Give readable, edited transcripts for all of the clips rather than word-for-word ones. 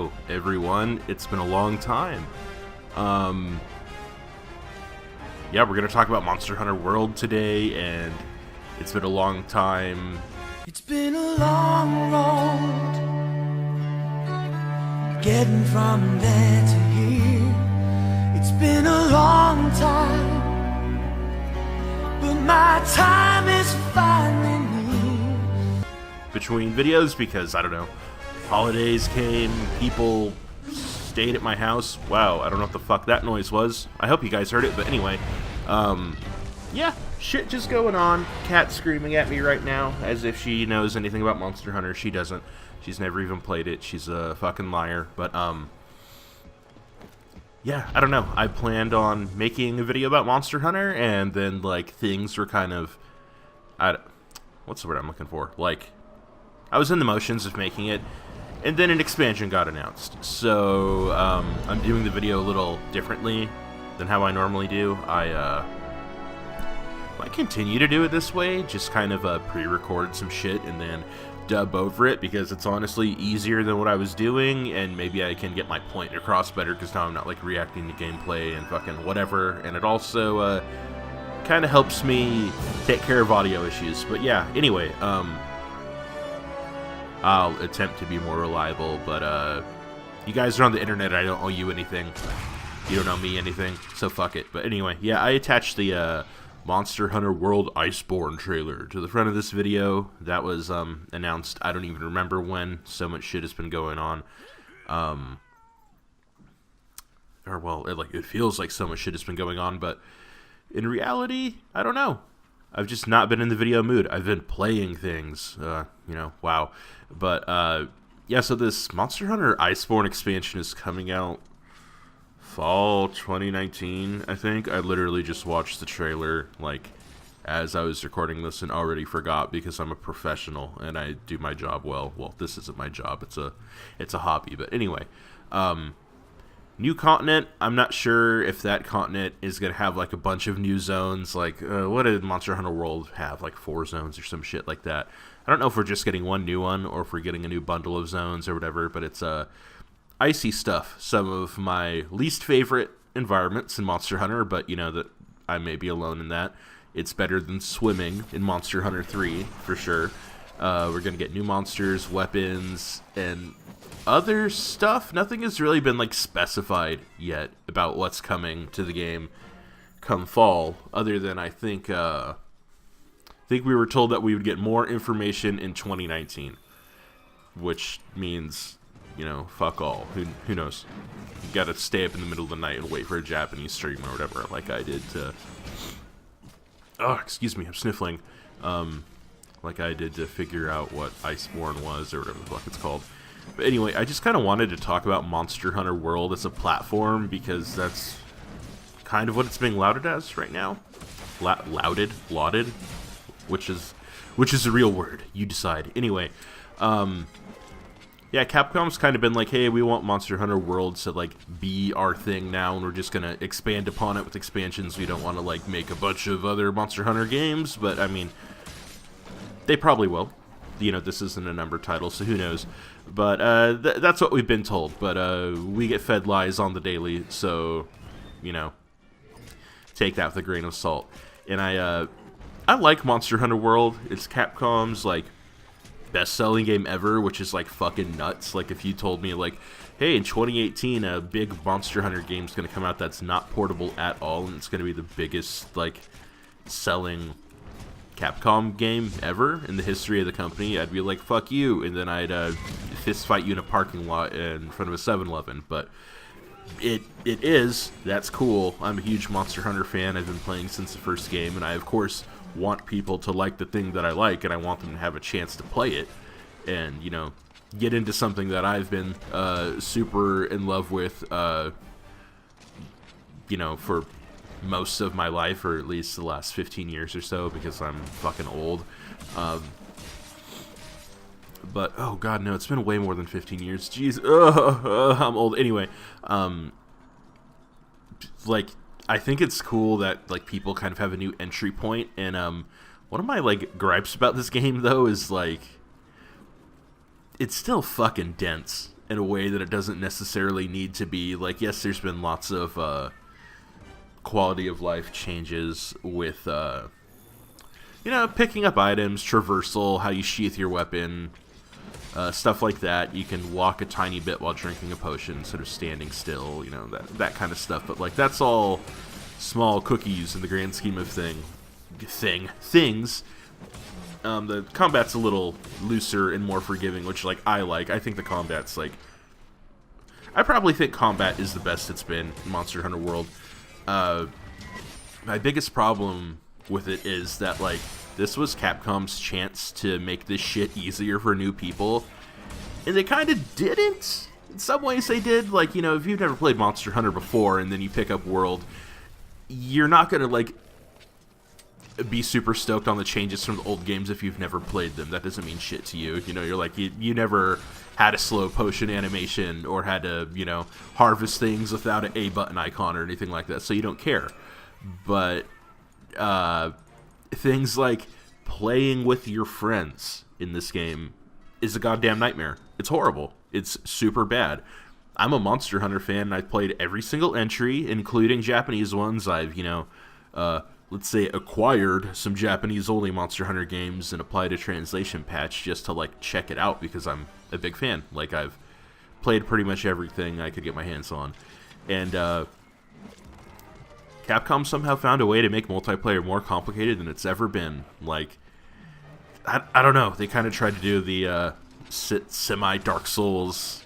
Hello, everyone. It's been a long time. Yeah, we're gonna talk about Monster Hunter World today, and it's been a long time. It's been a long road, getting from there to here. It's been a long time, but my time is finally near. Between videos, because, I don't know, holidays came, people stayed at my house. Wow, I don't know what the fuck that noise was. I hope you guys heard it, but anyway. Yeah, shit just going on. Cat screaming at me right now, as if she knows anything about Monster Hunter. She doesn't. She's never even played it. She's a fucking liar. But, yeah, I don't know. I planned on making a video about Monster Hunter, and then, like, things were kind of... what's the word I'm looking for? Like, I was in the motions of making it, and then an expansion got announced. So, I'm doing the video a little differently than how I normally do. I continue to do it this way, just kind of pre-record some shit and then dub over it, because it's honestly easier than what I was doing, and maybe I can get my point across better, because now I'm not, like, reacting to gameplay and fucking whatever, and it also, kind of helps me take care of audio issues. But yeah, anyway, I'll attempt to be more reliable, but, you guys are on the internet, I don't owe you anything. You don't owe me anything, so fuck it. But anyway, yeah, I attached the, Monster Hunter World Iceborne trailer to the front of this video. That was, announced, I don't even remember when, so much shit has been going on. Or, well, it feels like so much shit has been going on, but in reality, I don't know. I've just not been in the video mood. I've been playing things, you know, wow. But, yeah, so this Monster Hunter Iceborne expansion is coming out fall 2019, I think. I literally just watched the trailer, like, as I was recording this and already forgot, because I'm a professional and I do my job well. Well, this isn't my job, it's a hobby, but anyway. New continent, I'm not sure if that continent is going to have, like, a bunch of new zones. Like, what did Monster Hunter World have? Like, 4 zones or some shit like that. I don't know if we're just getting one new one or if we're getting a new bundle of zones or whatever, but it's, icy stuff. Some of my least favorite environments in Monster Hunter, but you know that I may be alone in that. It's better than swimming in Monster Hunter 3, for sure. We're going to get new monsters, weapons, and other stuff. Nothing has really been, like, specified yet about what's coming to the game come fall, other than I think we were told that we would get more information in 2019, which means, you know, fuck all. Who knows? You gotta stay up in the middle of the night and wait for a Japanese stream or whatever, like I did to... Oh, excuse me, I'm sniffling. Like I did to figure out what Iceborne was, or whatever the fuck it's called. But anyway, I just kind of wanted to talk about Monster Hunter World as a platform, because that's kind of what it's being lauded as right now. Lauded? Which is a real word. You decide. Anyway, yeah, Capcom's kind of been like, hey, we want Monster Hunter World to, like, be our thing now, and we're just gonna expand upon it with expansions. We don't want to, like, make a bunch of other Monster Hunter games, but, I mean, they probably will. You know, this isn't a numbered title, so who knows. But, that's what we've been told. But, we get fed lies on the daily, so, you know, take that with a grain of salt. And I like Monster Hunter World. It's Capcom's, like, best-selling game ever, which is, like, fucking nuts. Like, if you told me, like, hey, in 2018 a big Monster Hunter game's gonna come out that's not portable at all, and it's gonna be the biggest, like, selling Capcom game ever in the history of the company, I'd be like, fuck you, and then I'd fist fight you in a parking lot in front of a 7-Eleven. But it is, that's cool. I'm a huge Monster Hunter fan. I've been playing since the first game, and I, of course, want people to like the thing that I like, and I want them to have a chance to play it and, you know, get into something that I've been super in love with, you know, for most of my life, or at least the last 15 years or so, because I'm fucking old. But, oh god, no, it's been way more than 15 years. Jeez, I'm old. Anyway, like, I think it's cool that, like, people kind of have a new entry point, and one of my, like, gripes about this game, though, is, like, it's still fucking dense. in a way that it doesn't necessarily need to be. Like, yes, there's been lots of quality of life changes with, picking up items, traversal, how you sheath your weapon, stuff like that. You can walk a tiny bit while drinking a potion instead of standing still, that kind of stuff. But, like, that's all small cookies in the grand scheme of things. The combat's a little looser and more forgiving, which, like, I like. I think the combat's, like... I probably think combat is the best it's been in Monster Hunter World. My biggest problem with it is that, like, this was Capcom's chance to make this shit easier for new people, and they kind of didn't. In some ways they did. Like, if you've never played Monster Hunter before and then you pick up World, you're not gonna, like, be super stoked on the changes from the old games if you've never played them. That doesn't mean shit to you. You're like, you never had a slow potion animation or had to, harvest things without an A button icon or anything like that, so you don't care. But things like playing with your friends in this game is a goddamn nightmare. It's horrible. It's super bad. I'm a Monster Hunter fan, and I've played every single entry, including Japanese ones. I've, let's say, acquired some Japanese-only Monster Hunter games and applied a translation patch just to, like, check it out because I'm a big fan. Like, I've played pretty much everything I could get my hands on. And, Capcom somehow found a way to make multiplayer more complicated than it's ever been. Like, I don't know. They kind of tried to do the semi-Dark Souls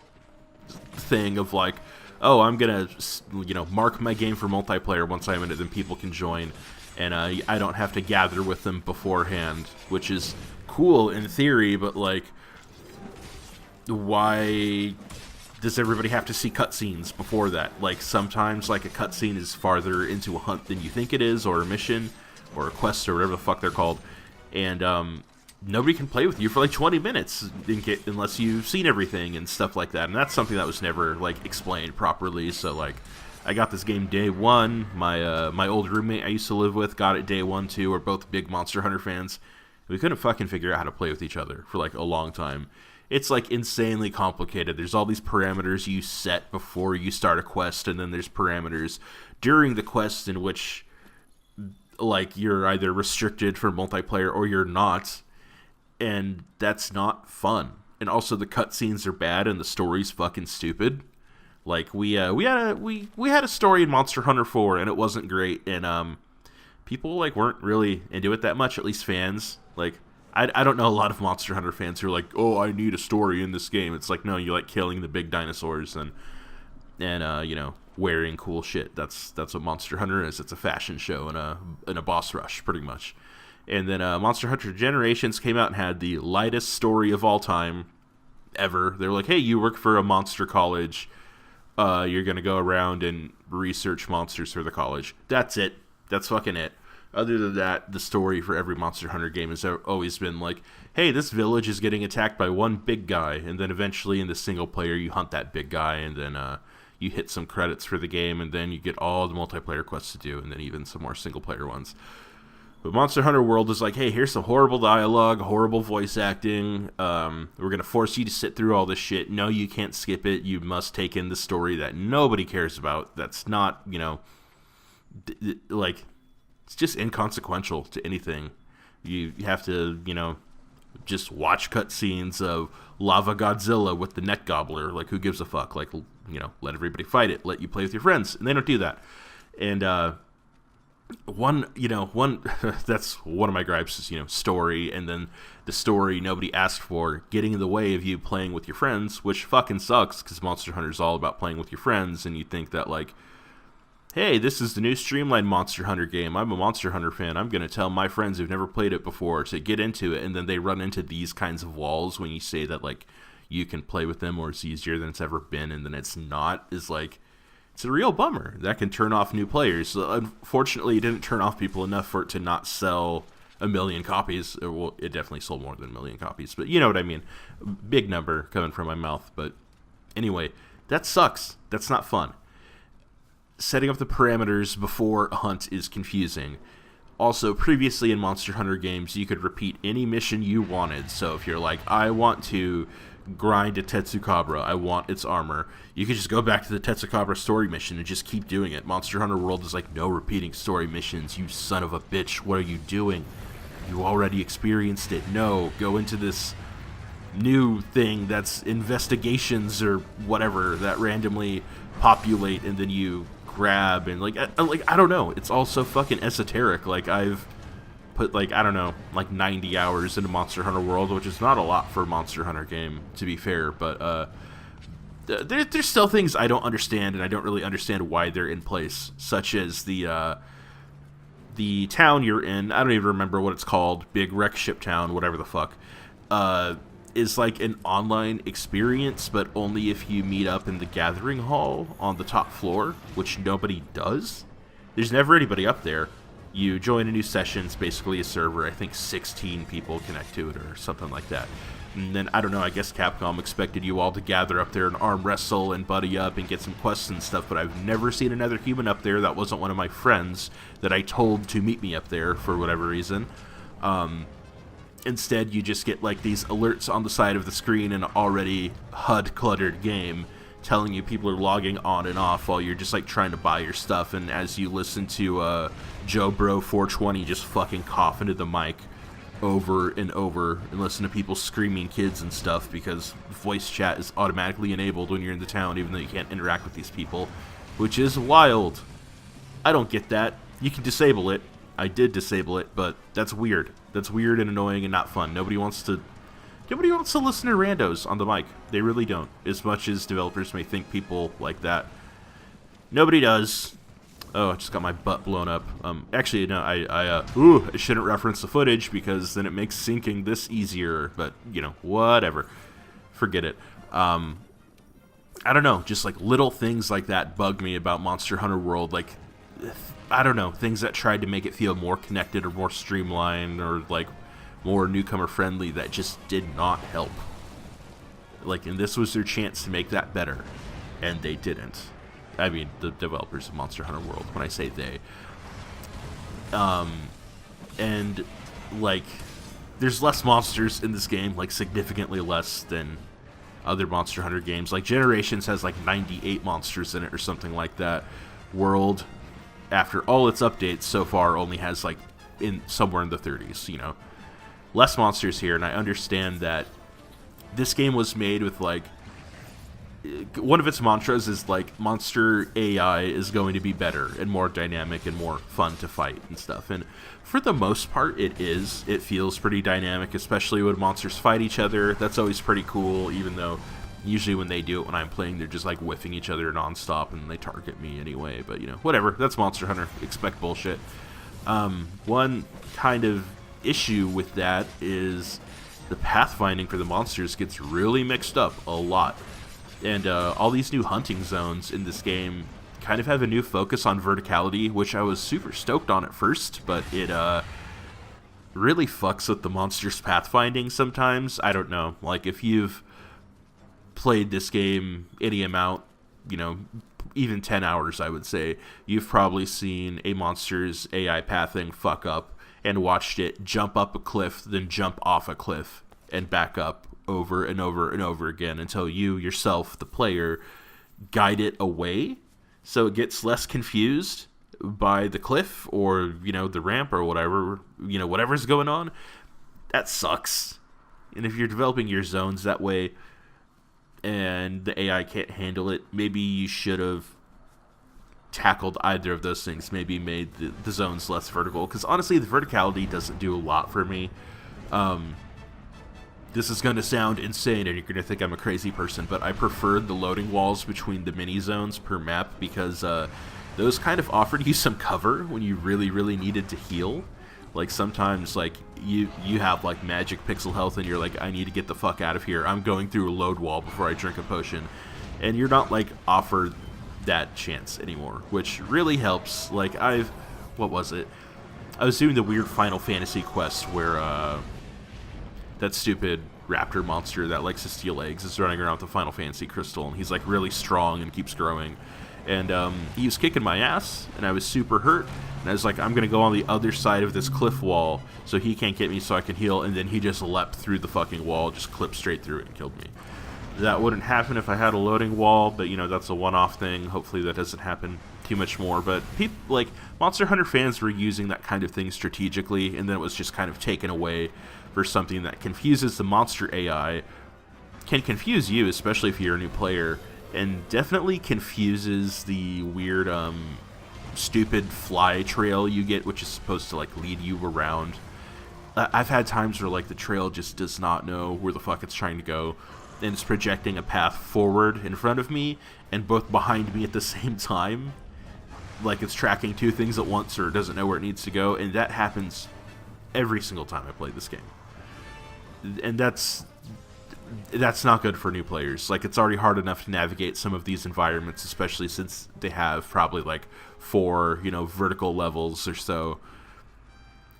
thing of, like, oh, I'm going to, mark my game for multiplayer once I'm in it, then people can join. And I don't have to gather with them beforehand, which is cool in theory, but, like, why does everybody have to see cutscenes before that? Like, sometimes, like, a cutscene is farther into a hunt than you think it is, or a mission, or a quest, or whatever the fuck they're called, and nobody can play with you for, like, 20 minutes unless you've seen everything and stuff like that, and that's something that was never, like, explained properly. So, like, I got this game day one. My old roommate I used to live with got it day one, too. We're both big Monster Hunter fans. We couldn't fucking figure out how to play with each other for, like, a long time. It's, like, insanely complicated. There's all these parameters you set before you start a quest, and then there's parameters during the quest in which, like, you're either restricted for multiplayer or you're not, and that's not fun. And also the cutscenes are bad and the story's fucking stupid. Like, we had a story in Monster Hunter 4, and it wasn't great, and people, like, weren't really into it that much, at least fans. Like, I don't know a lot of Monster Hunter fans who are like, oh, I need a story in this game. It's like, no, you like killing the big dinosaurs and wearing cool shit. That's what Monster Hunter is. It's a fashion show and a boss rush, pretty much. And then Monster Hunter Generations came out and had the lightest story of all time ever. They were like, hey, you work for a monster college. You're going to go around and research monsters for the college. That's it. That's fucking it. Other than that, the story for every Monster Hunter game has always been like, hey, this village is getting attacked by one big guy, and then eventually in the single player you hunt that big guy, and then you hit some credits for the game, and then you get all the multiplayer quests to do, and then even some more single player ones. But Monster Hunter World is like, hey, here's some horrible dialogue, horrible voice acting, we're going to force you to sit through all this shit. No, you can't skip it. You must take in the story that nobody cares about. That's not, like, it's just inconsequential to anything. You have to, just watch cutscenes of Lava Godzilla with the Net Gobbler. Like, who gives a fuck? Like, let everybody fight it. Let you play with your friends. And they don't do that. And, one that's one of my gripes is, story, and then the story nobody asked for getting in the way of you playing with your friends, which fucking sucks, because Monster Hunter is all about playing with your friends, and you think that, like, hey, this is the new streamlined Monster Hunter game. I'm a Monster Hunter fan. I'm going to tell my friends who've never played it before to get into it, and then they run into these kinds of walls when you say that, like, you can play with them or it's easier than it's ever been, and then it's not, is like, it's a real bummer. That can turn off new players. So, unfortunately, it didn't turn off people enough for it to not sell 1 million copies. Well, it definitely sold more than 1 million copies, but you know what I mean. Big number coming from my mouth, but anyway, that sucks. That's not fun. Setting up the parameters before a hunt is confusing. Also, previously in Monster Hunter games, you could repeat any mission you wanted. So if you're like, I want to grind a Tetsukabra. I want its armor. You could just go back to the Tetsukabra story mission and just keep doing it. Monster Hunter World is like, no repeating story missions, you son of a bitch. What are you doing? You already experienced it. No, go into this new thing that's investigations or whatever that randomly populate and then you grab and I don't know. It's all so fucking esoteric. Like, I've put, like, I don't know, like 90 hours into Monster Hunter World, which is not a lot for a Monster Hunter game, to be fair, but there's still things I don't understand, and I don't really understand why they're in place, such as the town you're in, I don't even remember what it's called, Big Wreck Ship Town, whatever the fuck, is like an online experience, but only if you meet up in the gathering hall on the top floor, which nobody does. There's never anybody up there. You join a new session, it's basically a server. I think 16 people connect to it or something like that. And then, I don't know, I guess Capcom expected you all to gather up there and arm wrestle and buddy up and get some quests and stuff, but I've never seen another human up there that wasn't one of my friends that I told to meet me up there for whatever reason. Instead, you just get like these alerts on the side of the screen in an already HUD-cluttered game telling you people are logging on and off while you're just like trying to buy your stuff, and as you listen to Joe Bro 420 just fucking cough into the mic over and over and listen to people screaming kids and stuff because voice chat is automatically enabled when you're in the town even though you can't interact with these people, which is wild. I don't get that. You can disable it. I did disable it, but that's weird. That's weird and annoying and not fun. Nobody wants to listen to randos on the mic. They really don't. As much as developers may think people like that, nobody does. Oh, I just got my butt blown up. Actually, no, I shouldn't reference the footage because then it makes syncing this easier, but, you know, whatever. Forget it. I don't know, just, like, little things like that bug me about Monster Hunter World, like, I don't know, things that tried to make it feel more connected or more streamlined or, like, more newcomer-friendly that just did not help. Like, and this was their chance to make that better, and they didn't. I mean, the developers of Monster Hunter World, when I say they. And, like, there's less monsters in this game, like, significantly less than other Monster Hunter games. Like, Generations has, like, 98 monsters in it or something like that. World, after all its updates so far, only has, like, somewhere in the 30s, you know. Less monsters here, and I understand that this game was made with, like, one of its mantras is, like, monster AI is going to be better and more dynamic and more fun to fight and stuff. And for the most part, it is. It feels pretty dynamic, especially when monsters fight each other. That's always pretty cool, even though usually when they do it when I'm playing, they're just, like, whiffing each other nonstop and they target me anyway. But, you know, whatever. That's Monster Hunter. Expect bullshit. One kind of issue with that is the pathfinding for the monsters gets really mixed up a lot. And all these new hunting zones in this game kind of have a new focus on verticality, which I was super stoked on at first, but it really fucks with the monsters' pathfinding sometimes. I don't know. Like, if you've played this game any amount, you know, even 10 hours, I would say, you've probably seen a monster's AI pathing fuck up and watched it jump up a cliff, then jump off a cliff and back up over and over and over again until you yourself, the player, guide it away so it gets less confused by the cliff or, you know, the ramp or whatever, you know, whatever's going on. That sucks. And if you're developing your zones that way and the AI can't handle it, maybe you should have tackled either of those things. Maybe made the zones less vertical, because honestly the verticality doesn't do a lot for me. This is going to sound insane and you're going to think I'm a crazy person, but I preferred the loading walls between the mini zones per map because those kind of offered you some cover when you really, really needed to heal. Like, sometimes, like, you have, like, magic pixel health and you're like, I need to get the fuck out of here. I'm going through a load wall before I drink a potion. And you're not, like, offered that chance anymore, which really helps. Like, what was it? I was doing the weird Final Fantasy quest where, that stupid raptor monster that likes to steal eggs is running around with the Final Fantasy crystal, and he's, like, really strong and keeps growing. And he was kicking my ass, and I was super hurt. And I was like, I'm going to go on the other side of this cliff wall so he can't get me so I can heal. And then he just leapt through the fucking wall, just clipped straight through it and killed me. That wouldn't happen if I had a loading wall, but that's a one-off thing. Hopefully that doesn't happen too much more. But people like Monster Hunter fans were using that kind of thing strategically, and then it was just kind of taken away for something that confuses the monster AI, can confuse you, especially if you're a new player, and definitely confuses the weird, stupid fly trail you get, which is supposed to like lead you around. I've had times where like the trail just does not know where the fuck it's trying to go, and it's projecting a path forward in front of me and both behind me at the same time, like it's tracking two things at once or doesn't know where it needs to go, and that happens every single time I play this game. And that's not good for new players. Like, it's already hard enough to navigate some of these environments, especially since they have probably like 4 vertical levels or so,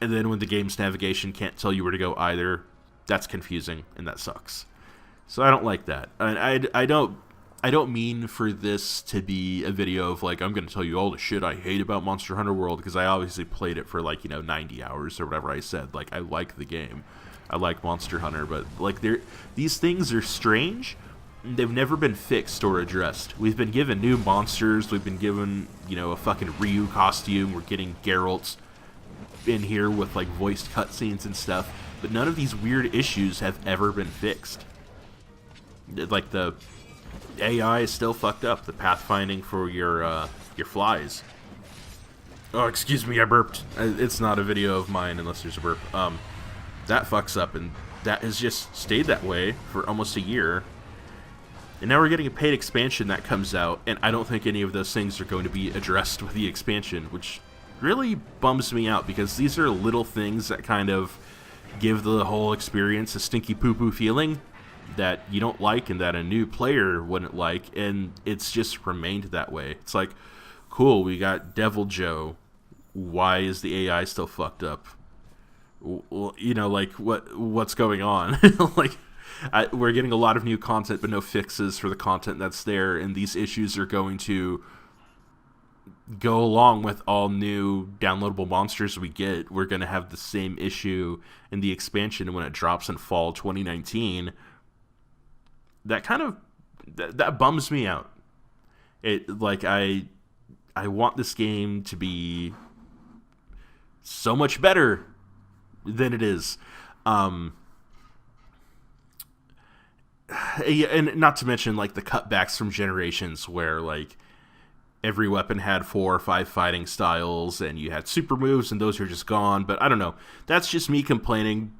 and then when the game's navigation can't tell you where to go either, that's confusing, and that sucks. So I don't like that. And I don't mean for this to be a video of like I'm going to tell you all the shit I hate about Monster Hunter World, because I obviously played it for like 90 hours or whatever I said. Like, I like the game, I like Monster Hunter, but like these things are strange. They've never been fixed or addressed. We've been given new monsters. We've been given a fucking Ryu costume. We're getting Geralt in here with like voiced cutscenes and stuff, but none of these weird issues have ever been fixed. Like, the AI is still fucked up. The pathfinding for your flies. Oh, excuse me, I burped. It's not a video of mine unless there's a burp. That fucks up, and that has just stayed that way for almost a year. And now we're getting a paid expansion that comes out, and I don't think any of those things are going to be addressed with the expansion, which really bums me out, because these are little things that kind of give the whole experience a stinky poo-poo feeling that you don't like and that a new player wouldn't like, and it's just remained that way. It's like, cool, we got Devil Joe. Why is the AI still fucked up? Like, what's going on? Like, we're getting a lot of new content, but no fixes for the content that's there, and these issues are going to go along with all new downloadable monsters we get. We're going to have the same issue in the expansion when it drops in fall 2019. That kind of that bums me out. I want this game to be so much better than it is. And not to mention like the cutbacks from Generations, where like every weapon had 4 or 5 fighting styles, and you had super moves, and those are just gone. But I don't know. That's just me complaining.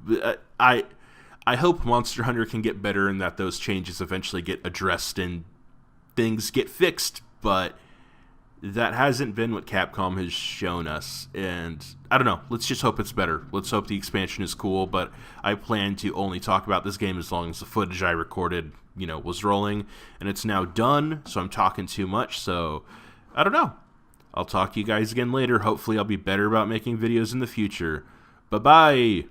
I hope Monster Hunter can get better, and that those changes eventually get addressed and things get fixed. But that hasn't been what Capcom has shown us, and I don't know. Let's just hope it's better. Let's hope the expansion is cool, but I plan to only talk about this game as long as the footage I recorded, was rolling, and it's now done, so I'm talking too much, so I don't know. I'll talk to you guys again later. Hopefully I'll be better about making videos in the future. Bye-bye!